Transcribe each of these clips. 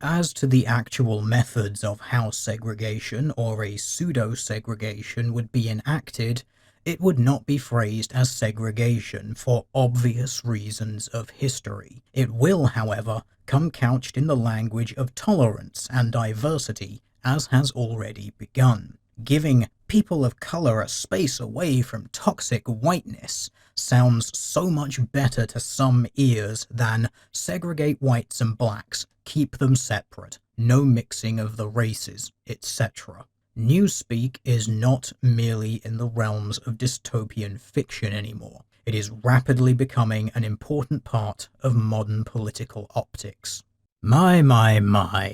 As to the actual methods of how segregation or a pseudo-segregation would be enacted, it would not be phrased as segregation for obvious reasons of history. It will, however, come couched in the language of tolerance and diversity, as has already begun. Giving people of color a space away from toxic whiteness sounds so much better to some ears than segregate whites and blacks, keep them separate, no mixing of the races, etc. Newspeak is not merely in the realms of dystopian fiction anymore. It is rapidly becoming an important part of modern political optics. My,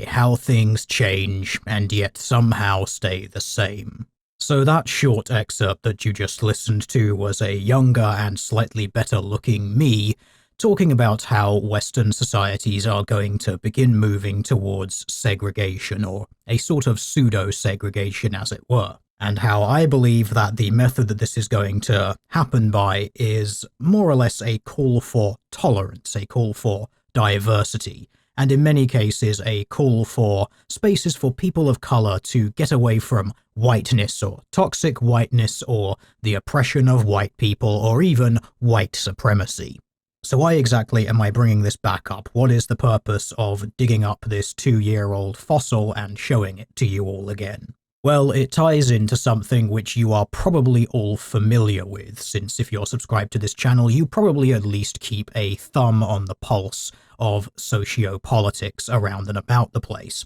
how things change and yet somehow stay the same. So that short excerpt that you just listened to was a younger and slightly better looking me talking about how Western societies are going to begin moving towards segregation, or a sort of pseudo-segregation as it were, and how I believe that the method that this is going to happen by is more or less a call for tolerance, a call for diversity, and in many cases a call for spaces for people of colour to get away from whiteness or toxic whiteness or the oppression of white people or even white supremacy. So why exactly am I bringing this back up? What is the purpose of digging up this 2-year-old fossil and showing it to you all again? Well, it ties into something which you are probably all familiar with, since if you're subscribed to this channel, you probably at least keep a thumb on the pulse of socio-politics around and about the place.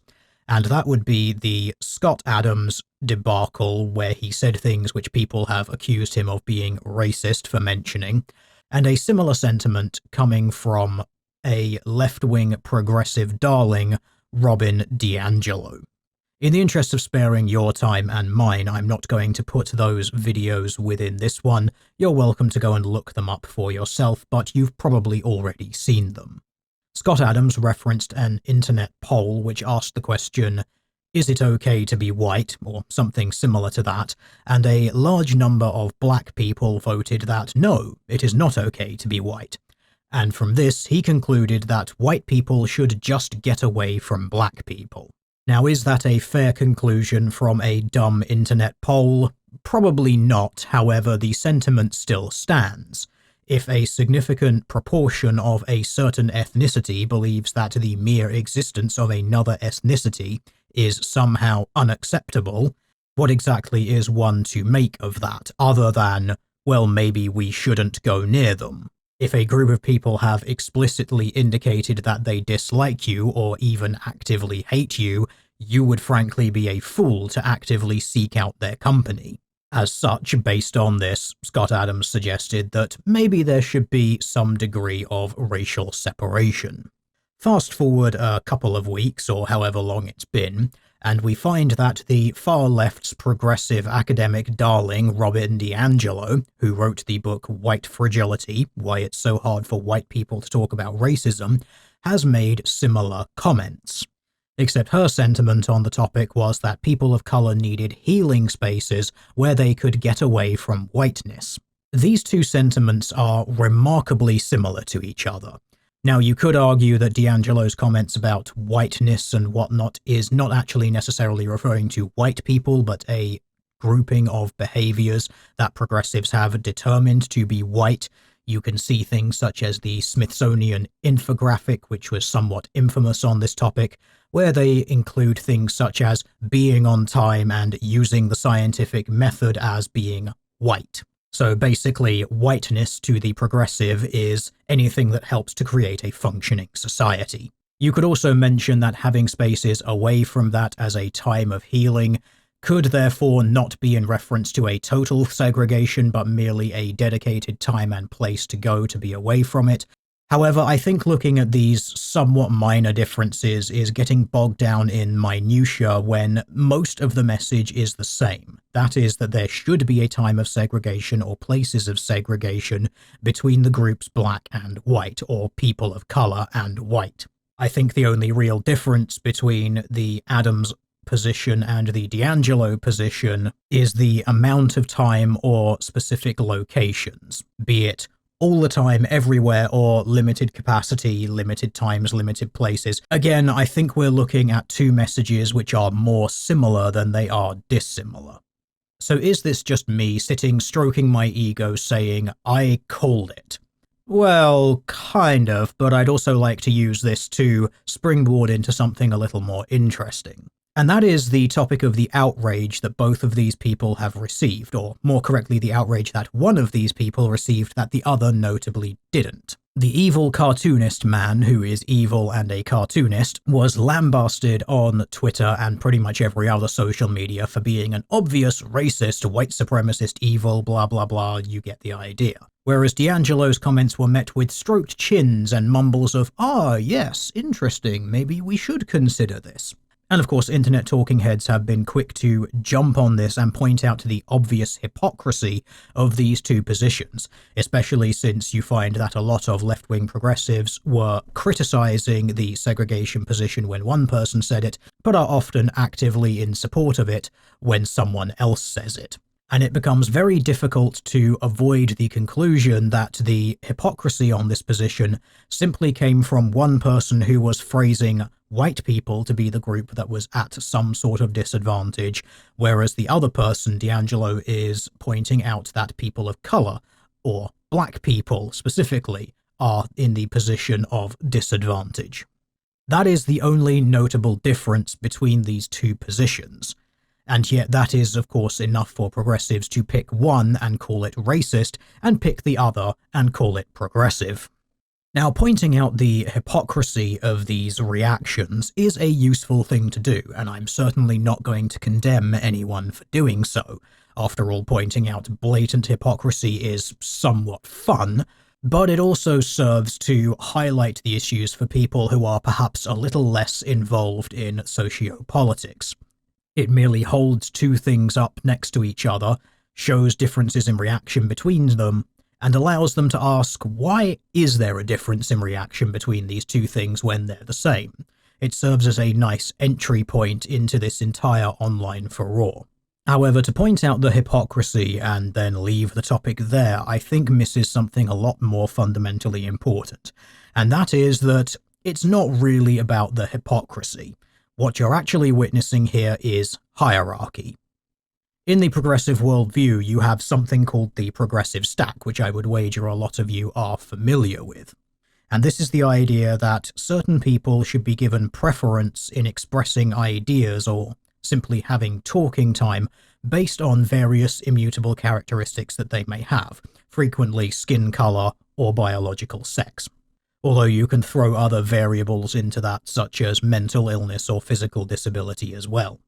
And that would be the Scott Adams debacle, where he said things which people have accused him of being racist for mentioning, and a similar sentiment coming from a left-wing progressive darling, Robin DiAngelo. In the interest of sparing your time and mine, I'm not going to put those videos within this one. You're welcome to go and look them up for yourself, but you've probably already seen them. Scott Adams referenced an internet poll which asked the question, "Is it okay to be white?" or something similar to that, and a large number of black people voted that no, it is not okay to be white. And from this, he concluded that white people should just get away from black people. Now, is that a fair conclusion from a dumb internet poll? Probably not, however, the sentiment still stands. If a significant proportion of a certain ethnicity believes that the mere existence of another ethnicity is somehow unacceptable, what exactly is one to make of that, other than, well, maybe we shouldn't go near them? If a group of people have explicitly indicated that they dislike you or even actively hate you, you would frankly be a fool to actively seek out their company. As such, based on this, Scott Adams suggested that maybe there should be some degree of racial separation. Fast forward a couple of weeks, or however long it's been, and we find that the far left's progressive academic darling Robin DiAngelo, who wrote the book White Fragility, Why It's So Hard for White People to Talk About Racism, has made similar comments. Except her sentiment on the topic was that people of colour needed healing spaces where they could get away from whiteness. These two sentiments are remarkably similar to each other. Now, you could argue that DiAngelo's comments about whiteness and whatnot is not actually necessarily referring to white people, but a grouping of behaviours that progressives have determined to be white. You can see things such as the Smithsonian infographic, which was somewhat infamous on this topic, where they include things such as being on time and using the scientific method as being white. So basically, whiteness to the progressive is anything that helps to create a functioning society. You could also mention that having spaces away from that as a time of healing could therefore not be in reference to a total segregation, but merely a dedicated time and place to go to be away from it. However, I think looking at these somewhat minor differences is getting bogged down in minutiae when most of the message is the same. That is, that there should be a time of segregation or places of segregation between the groups black and white, or people of colour and white. I think the only real difference between the Adams position and the DiAngelo position is the amount of time or specific locations, be it all the time, everywhere, or limited capacity, limited times, limited places. Again, I think we're looking at two messages which are more similar than they are dissimilar. So is this just me sitting stroking my ego saying, I called it? Well, kind of, but I'd also like to use this to springboard into something a little more interesting. And that is the topic of the outrage that both of these people have received, or more correctly, the outrage that one of these people received that the other notably didn't. The evil cartoonist man, who is evil and a cartoonist, was lambasted on Twitter and pretty much every other social media for being an obvious racist, white supremacist, evil, blah blah blah, you get the idea. Whereas D'Angelo's comments were met with stroked chins and mumbles of, ah yes, interesting, maybe we should consider this. And of course, internet talking heads have been quick to jump on this and point out the obvious hypocrisy of these two positions, especially since you find that a lot of left-wing progressives were criticizing the segregation position when one person said it, but are often actively in support of it when someone else says it. And it becomes very difficult to avoid the conclusion that the hypocrisy on this position simply came from one person who was phrasing white people to be the group that was at some sort of disadvantage, whereas the other person, D'Angelo, is pointing out that people of colour, or black people specifically, are in the position of disadvantage. That is the only notable difference between these two positions. And yet that is, of course, enough for progressives to pick one and call it racist, and pick the other and call it progressive. Now, pointing out the hypocrisy of these reactions is a useful thing to do, and I'm certainly not going to condemn anyone for doing so. After all, pointing out blatant hypocrisy is somewhat fun, but it also serves to highlight the issues for people who are perhaps a little less involved in sociopolitics. It merely holds two things up next to each other, shows differences in reaction between them, and allows them to ask, why is there a difference in reaction between these two things when they're the same? It serves as a nice entry point into this entire online furore. However, to point out the hypocrisy and then leave the topic there, I think misses something a lot more fundamentally important, and that is that it's not really about the hypocrisy. What you're actually witnessing here is hierarchy. In the progressive worldview, you have something called the progressive stack, which I would wager a lot of you are familiar with. And this is the idea that certain people should be given preference in expressing ideas or simply having talking time based on various immutable characteristics that they may have, frequently skin color or biological sex. Although you can throw other variables into that, such as mental illness or physical disability as well.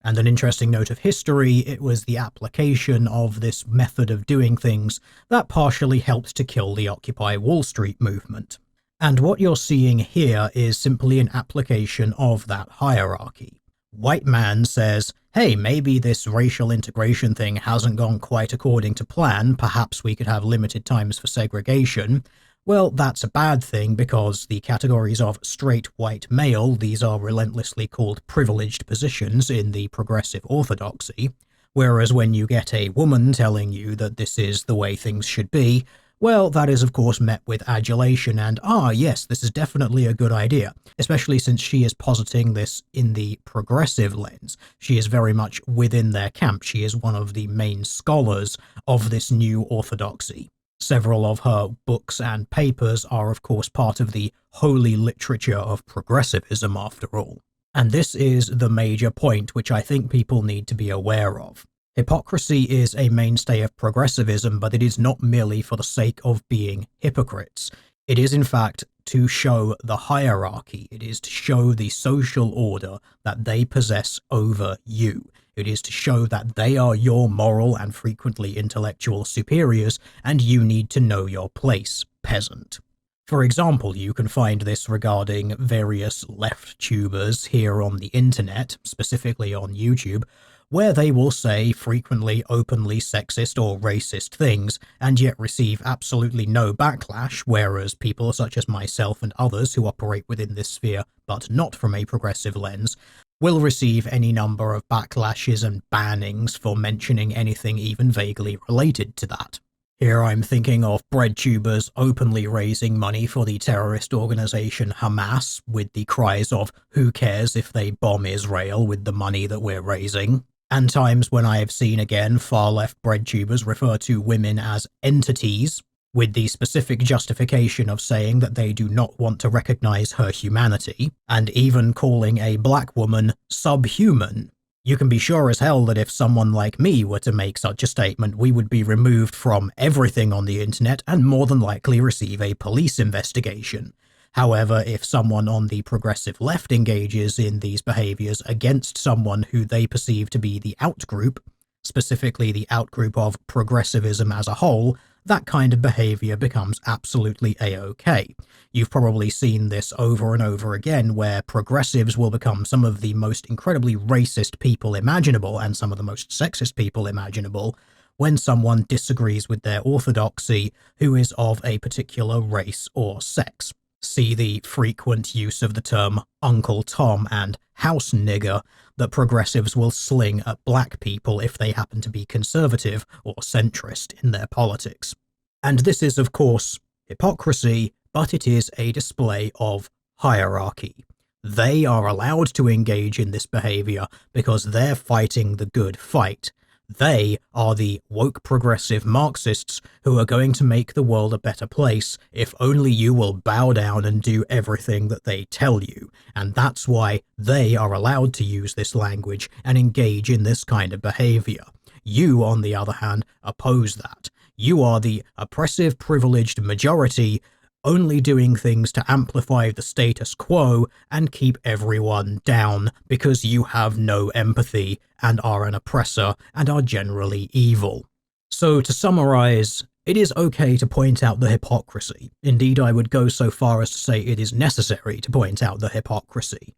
And an interesting note of history, it was the application of this method of doing things that partially helped to kill the Occupy Wall Street movement. And what you're seeing here is simply an application of that hierarchy. White man says, hey, maybe this racial integration thing hasn't gone quite according to plan, perhaps we could have limited times for segregation. Well, that's a bad thing because the categories of straight white male, these are relentlessly called privileged positions in the progressive orthodoxy, whereas when you get a woman telling you that this is the way things should be, well, that is of course met with adulation and, yes, this is definitely a good idea, especially since she is positing this in the progressive lens. She is very much within their camp. She is one of the main scholars of this new orthodoxy. Several of her books and papers are of course part of the holy literature of progressivism after all. And this is the major point which I think people need to be aware of. Hypocrisy is a mainstay of progressivism, but it is not merely for the sake of being hypocrites. It is in fact to show the hierarchy. It is to show the social order that they possess over you. It is to show that they are your moral and frequently intellectual superiors, and you need to know your place, peasant. For example, you can find this regarding various left tubers here on the internet, specifically on YouTube, where they will say frequently openly sexist or racist things and yet receive absolutely no backlash, whereas people such as myself and others who operate within this sphere but not from a progressive lens will receive any number of backlashes and bannings for mentioning anything even vaguely related to that. Here I'm thinking of breadtubers openly raising money for the terrorist organization Hamas with the cries of "who cares if they bomb Israel with the money that we're raising?" And times when I have seen again far-left breadtubers refer to women as entities, with the specific justification of saying that they do not want to recognize her humanity, and even calling a black woman subhuman. You can be sure as hell that if someone like me were to make such a statement, we would be removed from everything on the internet and more than likely receive a police investigation. However, if someone on the progressive left engages in these behaviors against someone who they perceive to be the outgroup, specifically the outgroup of progressivism as a whole, that kind of behavior becomes absolutely a-okay. You've probably seen this over and over again, where progressives will become some of the most incredibly racist people imaginable and some of the most sexist people imaginable when someone disagrees with their orthodoxy who is of a particular race or sex. See the frequent use of the term Uncle Tom and house nigger that progressives will sling at black people if they happen to be conservative or centrist in their politics. And this is, of course, hypocrisy, but it is a display of hierarchy. They are allowed to engage in this behavior because they're fighting the good fight. They are the woke progressive Marxists who are going to make the world a better place if only you will bow down and do everything that they tell you, and that's why they are allowed to use this language and engage in this kind of behavior. You, on the other hand, oppose that. You are the oppressive, privileged majority, only doing things to amplify the status quo and keep everyone down because you have no empathy and are an oppressor and are generally evil. So to summarize, it is okay to point out the hypocrisy. Indeed, I would go so far as to say it is necessary to point out the hypocrisy.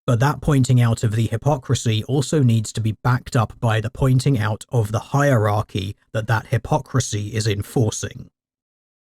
But that pointing out of the hypocrisy also needs to be backed up by the pointing out of the hierarchy that hypocrisy is enforcing.